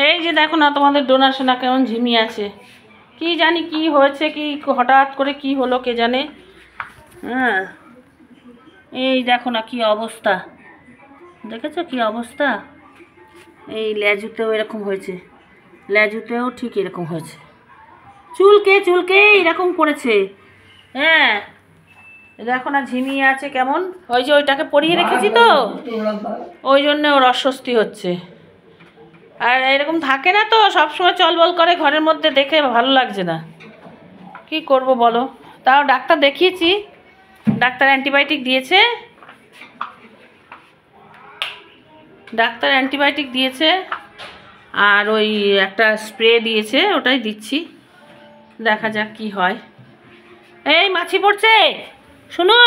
এই যে দেখো না তোমাদের ডোনাশোনা কেমন ঝিমিয়ে আছে, কি জানি কি হয়েছে, কি হঠাৎ করে কি হলো কে জানে। হ্যাঁ এই দেখো না কি অবস্থা, দেখেছো কি অবস্থা। এই লেজুতেও এরকম হয়েছে, লেজুতেও ঠিক এরকম হয়েছে, চুলকে চুলকে এরকম করেছে। হ্যাঁ দেখো না ঝিমিয়ে আছে কেমন, ওই যে ওইটাকে পরিয়ে রেখেছি তো ওই জন্য ওর অস্বস্তি হচ্ছে। আর এরকম থাকে না তো সবসময় চলবল করে ঘরের মধ্যে, দেখে ভালো লাগছে না, কি করব বলো। তাও ডাক্তার দেখিয়েছি, ডাক্তার অ্যান্টিবায়োটিক দিয়েছে, আর ওই একটা স্প্রে দিয়েছে, ওটাই দিচ্ছি, দেখা যাক কি হয়। এই মাছি পড়ছে, শুনো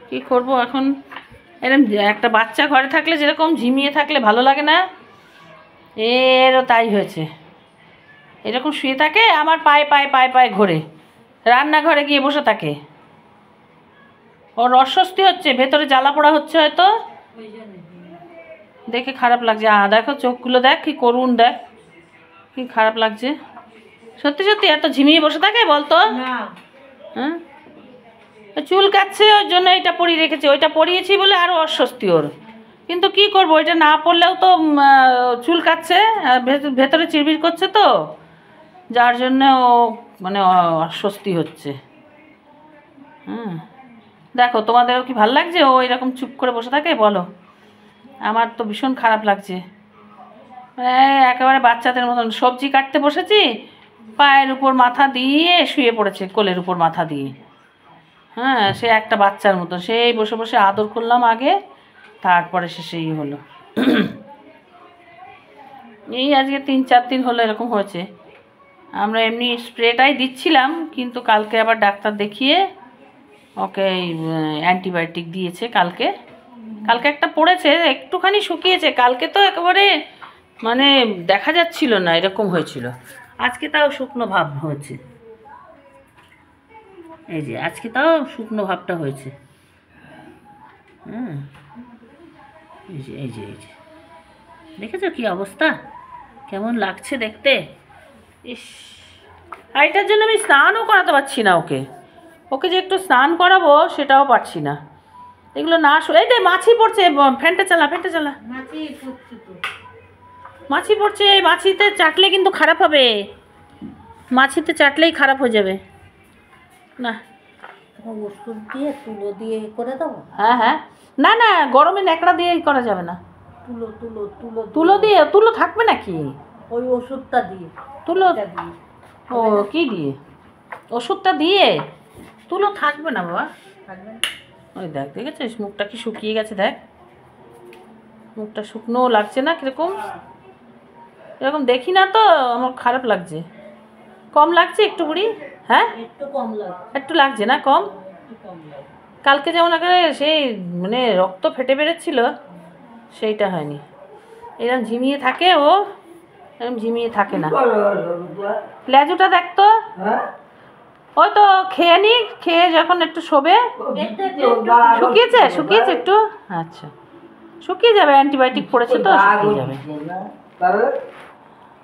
কি করব এখন। এরকম একটা বাচ্চা ঘরে থাকলে যেরকম ঝিমিয়ে থাকলে ভালো লাগে না, এরও তাই হয়েছে। এরকম শুয়ে থাকে, আমার পায়ে পায়ে পায়ে পায়ে ঘোরে, রান্নাঘরে গিয়ে বসে থাকে, ওর অস্বস্তি হচ্ছে, ভেতরে জ্বালা পোড়া হচ্ছে হয়তো, দেখে খারাপ লাগছে। দেখো চোখগুলো দেখ কি করুন, দেখ কি খারাপ লাগছে। সত্যি সত্যি এত ঝিমিয়ে বসে থাকে বলতো? হ্যাঁ চুল কাটছে ওই জন্য এটা পরিয়ে রেখেছি, ওইটা পরিয়েছি বলে আরও অস্বস্তি ওর। কিন্তু কি করব, ওইটা না পরলেও তো চুল কাটছে, ভেতরে চিরবির করছে তো, যার জন্য ও মানে অস্বস্তি হচ্ছে। দেখো তোমাদেরও কি ভাল লাগছে ও এরকম চুপ করে বসে থাকে বলো? আমার তো ভীষণ খারাপ লাগছে, মানে একেবারে বাচ্চাদের মতন। সবজি কাটতে বসেছি, পায়ের উপর মাথা দিয়ে শুয়ে পড়েছে, কোলের উপর মাথা দিয়ে। হ্যাঁ সে একটা বাচ্চার মতো, সেই বসে বসে আদর করলাম আগে, তারপরে সে সেই হলো। এই আজকে 3-4 দিন হলো এরকম হয়েছে। আমরা এমনি স্প্রেটাই দিচ্ছিলাম, কিন্তু কালকে আবার ডাক্তার দেখিয়ে ওকে অ্যান্টিবায়োটিক দিয়েছে। কালকে একটা পড়েছে, একটুখানি শুকিয়েছে, কালকে তো একেবারে মানে দেখা যাচ্ছিল না এরকম হয়েছিল। আজকে তাও শুকনো ভাব হয়েছে, এই যে আজকে তাও শুকনো ভাবটা হয়েছে। এই যে এই যে এই যে দেখেছো কি অবস্থা, কেমন লাগছে দেখতে। ইস, আর এটার জন্য আমি স্নানও করাতে পারছি না ওকে, ওকে যে একটু স্নান করাবো সেটাও পারছি না। এগুলো না এই যে মাছি পড়ছে, ফ্যানটা চালা, মাছি পড়ছে, মাছিতে চাটলে কিন্তু খারাপ হবে, মাছিতে চাটলেই খারাপ হয়ে যাবে। না ওষুধ দিয়ে তুলো দিয়ে করে দেবো? হ্যাঁ হ্যাঁ, না না গরমে ন্যাকড়া দিয়ে করা যাবে না, তুলো তুলো তুলো তুলো দিয়ে, তুলো থাকবে নাকি? ওই ওষুধটা দিয়ে, তুলো দিয়ে। ও কি দিয়ে? ওষুধটা দিয়ে তুলো থাকবে না বাবা, থাকবে না? ওই দেখ, দেখেছিস মুখটা কি শুকিয়ে গেছে, দেখ মুখটা শুকনো লাগছে না কিরকম, এরকম দেখি না তো আমার খারাপ লাগছে। কম লাগছে একটু বুড়ি? হ্যাঁ একটু কম লাগে, একটু লাগছে না কম? একটু কম লাগে। কালকে যেমন আগে সেই মানে রক্ত ফেটে বেরোচ্ছিল, সেইটা হয়নি। এরকম ঝিমিয়ে থাকে ও, এরকম ঝিমিয়ে থাকে না। লেজুটা দেখতো, ওই তো খেয়ে নি, খেয়ে যখন একটু শোবে। শুকিয়েছে শুকিয়েছে একটু, আচ্ছা শুকিয়ে যাবে, অ্যান্টিবায়োটিক পড়েছে তো শুকিয়ে যাবে।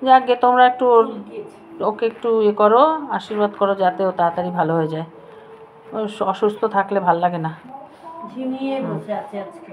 যাকগে তোমরা একটু ওকে একটু ইয়ে করো, আশীর্বাদ করো যাতে ও তাড়াতাড়ি ভালো হয়ে যায়। ও অসুস্থ থাকলে ভাল লাগে না। ঝিমিয়ে বসে আছে আজকে।